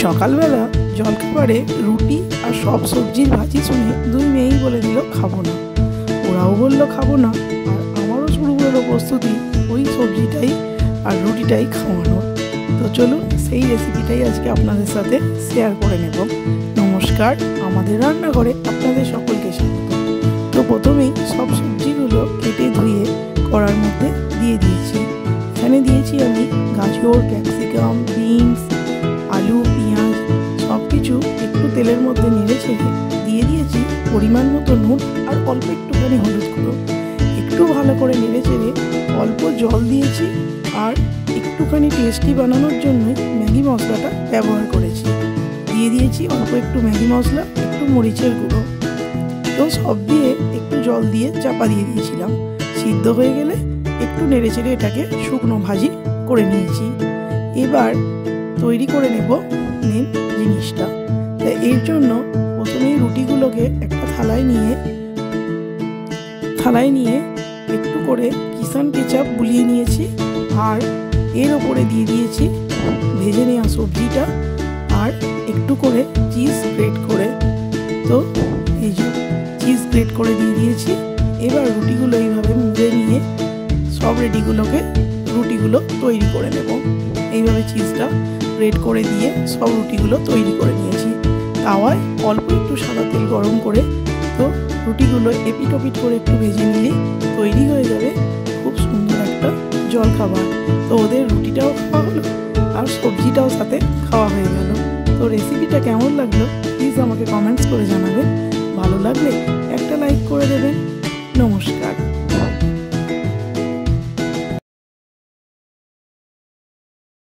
সকালবেলা জলখাবারে রুটি আর সব সবজির ভাজি শুনে দুই মেয়েই বলে দিল খাবো না। ওরাও বললো খাবো না, আর আমারও শুরু হলো প্রস্তুতি ওই সবজিটাই আর রুটিটাই খাওয়ানো। তো চলুন সেই রেসিপিটাই আজকে আপনাদের সাথে শেয়ার করে নেব। নমস্কার, আমাদের রান্নাঘরে আপনাদের সকলকে স্বাগত। তো প্রথমেই সব সবজিগুলো কেটে ধুয়ে কড়ার মধ্যে দিয়ে দিয়েছি। এখানে দিয়েছি আমি গাজর, ক্যাপসিকাম, বিনস, আলু, পেঁয়াজ সব কিছু একটু তেলের মধ্যে নেড়ে ছেড়ে দিয়ে দিয়েছি পরিমাণ মতো নুন আর অল্প একটুখানি হলুদ গুঁড়ো। একটু ভালো করে নেড়ে চেড়ে অল্প জল দিয়েছি আর একটুখানি টেস্টি বানানোর জন্য ম্যাগি মশলাটা ব্যবহার করেছি। দিয়ে দিয়েছি অল্প একটু ম্যাগি মশলা, একটু মরিচের গুঁড়ো। তো সব দিয়ে একটু জল দিয়ে চাপা দিয়ে দিয়েছিলাম। সিদ্ধ হয়ে গেলে একটু নেড়ে চেড়ে এটাকে শুকনো ভাজি করে নিয়েছি। এবার তৈরি করে নেব মেন জিনিসটা। তাই এর জন্য প্রথমেই রুটিগুলোকে একটা থালায় নিয়ে একটু করে কিষান কেচাপ বুলিয়ে নিয়েছি আর এর ওপরে দিয়ে দিয়েছি ভেজে নেওয়া সবজিটা আর একটু করে চিজ গ্রেট করে। তো এই যে চিজ গ্রেট করে দিয়ে দিয়েছি। এবার রুটিগুলো এইভাবে মুড়ে নিয়ে সব রুটিগুলো তৈরি করে নেব। এইভাবে চিজটা গ্রেট করে দিয়ে সব রুটিগুলো তৈরি করে নিয়েছি। তাওয়ায় অল্প একটু সাদা তেল গরম করে তো রুটিগুলো এপিট ওপিট করে একটু ভেজে নিলেই তৈরি হয়ে যাবে খুব সুন্দর একটা জলখাবার। তো ওদের রুটিটাও খাওয়া হলো আর সবজিটাও সাথে খাওয়া হয়ে গেল। তো রেসিপিটা কেমন লাগলো প্লিজ আমাকে কমেন্টস করে জানাবেন। ভালো লাগলে একটা লাইক করে দেবেন। নমস্কার।